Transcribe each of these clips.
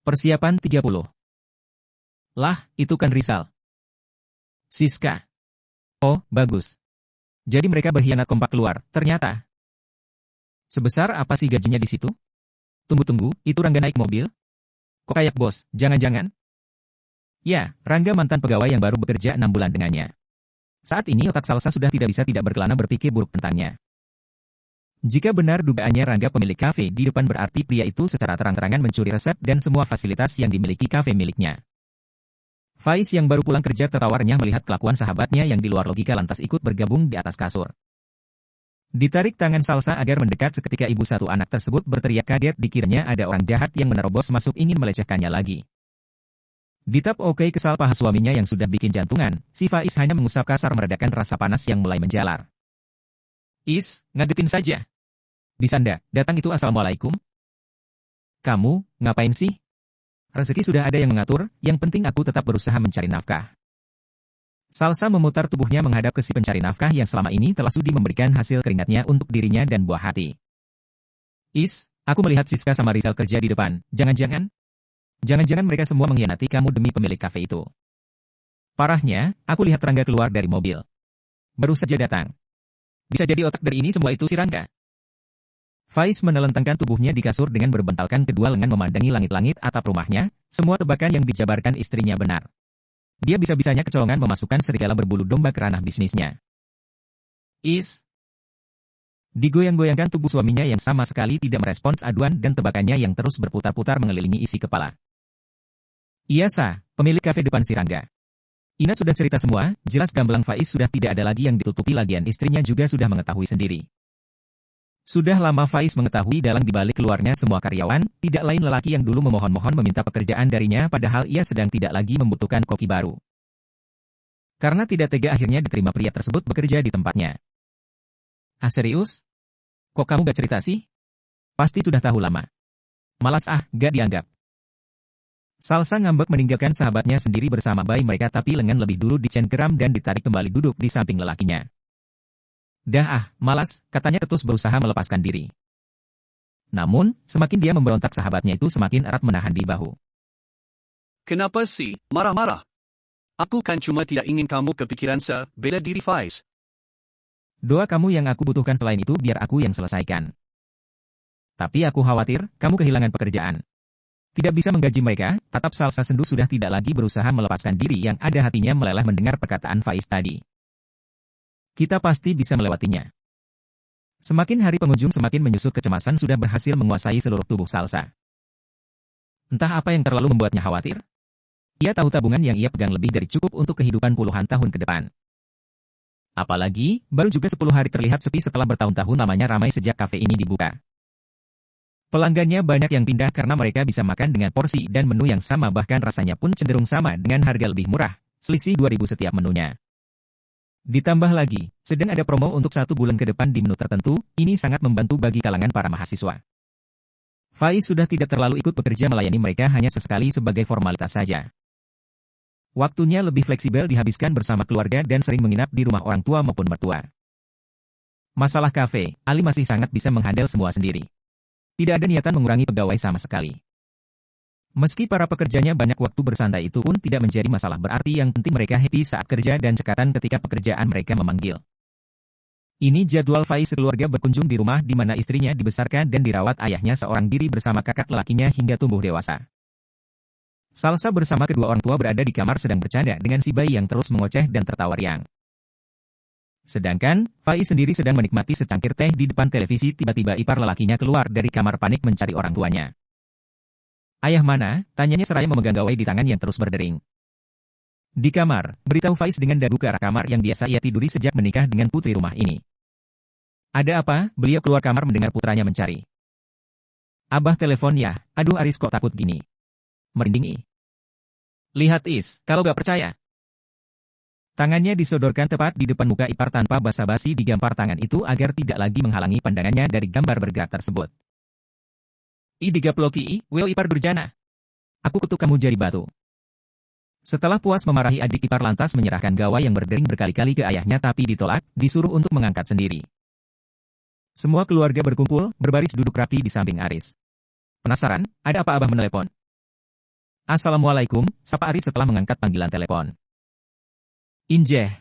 Persiapan 30. Lah, itu kan Rizal. Siska. Oh, bagus. Jadi mereka berkhianat kompak keluar, ternyata. Sebesar apa sih gajinya di situ? Tunggu-tunggu, itu Rangga naik mobil? Kok kayak bos, jangan-jangan? Ya, Rangga mantan pegawai yang baru bekerja 6 bulan dengannya. Saat ini otak Salsa sudah tidak bisa tidak berkelana berpikir buruk tentangnya. Jika benar dugaannya Rangga pemilik kafe di depan berarti pria itu secara terang-terangan mencuri resep dan semua fasilitas yang dimiliki kafe miliknya. Faiz yang baru pulang kerja tertawarnya melihat kelakuan sahabatnya yang di luar logika lantas ikut bergabung di atas kasur. Ditarik tangan Salsa agar mendekat seketika ibu satu anak tersebut berteriak kaget dikiranya ada orang jahat yang menerobos masuk ingin melecehkannya lagi. Ditap oke kesal paha suaminya yang sudah bikin jantungan, si Faiz hanya mengusap kasar meredakan rasa panas yang mulai menjalar. Is, ngagetin saja. Bisanda, datang itu assalamualaikum. Kamu, ngapain sih? Rezeki sudah ada yang mengatur, yang penting aku tetap berusaha mencari nafkah. Salsa memutar tubuhnya menghadap ke si pencari nafkah yang selama ini telah sudi memberikan hasil keringatnya untuk dirinya dan buah hati. Is, aku melihat Siska sama Rizal kerja di depan, jangan-jangan? Jangan-jangan mereka semua mengkhianati kamu demi pemilik kafe itu. Parahnya, aku lihat Rangga keluar dari mobil. Baru saja datang. Bisa jadi otak dari ini semua itu si Rangga. Faiz menelentangkan tubuhnya di kasur dengan berbentalkan kedua lengan memandangi langit-langit atap rumahnya, semua tebakan yang dijabarkan istrinya benar. Dia bisa-bisanya kecolongan memasukkan serigala berbulu domba ke ranah bisnisnya. Is. Digoyang-goyangkan tubuh suaminya yang sama sekali tidak merespons aduan dan tebakannya yang terus berputar-putar mengelilingi isi kepala. Iya sah, pemilik kafe depan si Rangga. Ina sudah cerita semua, jelas gamblang Faiz sudah tidak ada lagi yang ditutupi lagian istrinya juga sudah mengetahui sendiri. Sudah lama Faiz mengetahui dalang dibalik keluarnya semua karyawan, tidak lain lelaki yang dulu memohon-mohon meminta pekerjaan darinya padahal ia sedang tidak lagi membutuhkan koki baru. Karena tidak tega akhirnya diterima pria tersebut bekerja di tempatnya. Ah serius? Kok kamu gak cerita sih? Pasti sudah tahu lama. Malas gak dianggap. Salsa ngambek meninggalkan sahabatnya sendiri bersama bayi mereka tapi lengan lebih dulu dicengkeram dan ditarik kembali duduk di samping lelakinya. Dah malas, katanya ketus berusaha melepaskan diri. Namun, semakin dia memberontak sahabatnya itu semakin erat menahan di bahu. Kenapa sih, marah-marah? Aku kan cuma tidak ingin kamu kepikiran bela diri Faiz. Doa kamu yang aku butuhkan selain itu biar aku yang selesaikan. Tapi aku khawatir, kamu kehilangan pekerjaan. Tidak bisa menggaji mereka, tatap Salsa sendu sudah tidak lagi berusaha melepaskan diri yang ada hatinya meleleh mendengar perkataan Faiz tadi. Kita pasti bisa melewatinya. Semakin hari pengunjung semakin menyusut kecemasan sudah berhasil menguasai seluruh tubuh Salsa. Entah apa yang terlalu membuatnya khawatir. Ia tahu tabungan yang ia pegang lebih dari cukup untuk kehidupan puluhan tahun ke depan. Apalagi, baru juga 10 hari terlihat sepi setelah bertahun-tahun lamanya ramai sejak kafe ini dibuka. Pelanggannya banyak yang pindah karena mereka bisa makan dengan porsi dan menu yang sama bahkan rasanya pun cenderung sama dengan harga lebih murah, selisih 2.000 setiap menunya. Ditambah lagi, sedang ada promo untuk 1 bulan ke depan di menu tertentu, ini sangat membantu bagi kalangan para mahasiswa. Faiz sudah tidak terlalu ikut bekerja melayani mereka hanya sesekali sebagai formalitas saja. Waktunya lebih fleksibel dihabiskan bersama keluarga dan sering menginap di rumah orang tua maupun mertua. Masalah kafe, Ali masih sangat bisa menghandle semua sendiri. Tidak ada niatan mengurangi pegawai sama sekali. Meski para pekerjanya banyak waktu bersantai itu pun tidak menjadi masalah berarti yang penting mereka happy saat kerja dan cekatan ketika pekerjaan mereka memanggil. Ini jadwal Faiz sekeluarga berkunjung di rumah di mana istrinya dibesarkan dan dirawat ayahnya seorang diri bersama kakak lelakinya hingga tumbuh dewasa. Salsa bersama kedua orang tua berada di kamar sedang bercanda dengan si bayi yang terus mengoceh dan tertawa riang. Sedangkan, Faiz sendiri sedang menikmati secangkir teh di depan televisi tiba-tiba ipar lelakinya keluar dari kamar panik mencari orang tuanya. Ayah mana? Tanyanya seraya memegang gawai di tangan yang terus berdering. Di kamar, beritahu Faiz dengan dagu ke arah kamar yang biasa ia tiduri sejak menikah dengan putri rumah ini. Ada apa? Beliau keluar kamar mendengar putranya mencari. Abah telepon ya, aduh Aris kok takut gini. Merinding Lihat Is, kalau gak percaya. Tangannya disodorkan tepat di depan muka ipar tanpa basa-basi digampar tangan itu agar tidak lagi menghalangi pandangannya dari gambar bergerak tersebut. Digaploki, wel ipar durjana. Aku kutuk kamu jari batu. Setelah puas memarahi adik ipar lantas menyerahkan gawai yang berdering berkali-kali ke ayahnya tapi ditolak, disuruh untuk mengangkat sendiri. Semua keluarga berkumpul, berbaris duduk rapi di samping Aris. Penasaran, ada apa abah menelepon? Assalamualaikum, sapa Aris setelah mengangkat panggilan telepon. Injeh.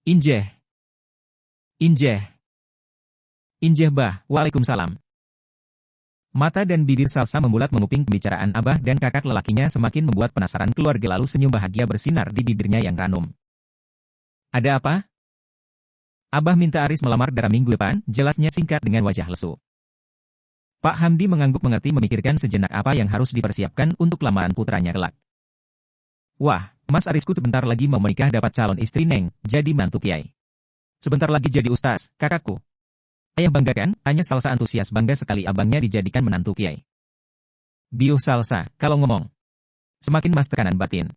Injeh. Injeh. Injeh bah, waalaikumsalam. Mata dan bibir Salsa membulat menguping pembicaraan abah dan kakak lelakinya semakin membuat penasaran keluarga lalu senyum bahagia bersinar di bibirnya yang ranum. Ada apa? Abah minta Aris melamar Dara minggu depan, jelasnya singkat dengan wajah lesu. Pak Hamdi mengangguk mengerti memikirkan sejenak apa yang harus dipersiapkan untuk lamaran putranya kelak. Wah, Mas Arisku sebentar lagi mau menikah dapat calon istri Neng, jadi mantu Kiai. Sebentar lagi jadi ustaz, kakakku. Ayah bangga kan? Tanya Salsa antusias bangga sekali abangnya dijadikan menantu Kiai. Biuh Salsa, kalau ngomong. Semakin mas tekanan batin.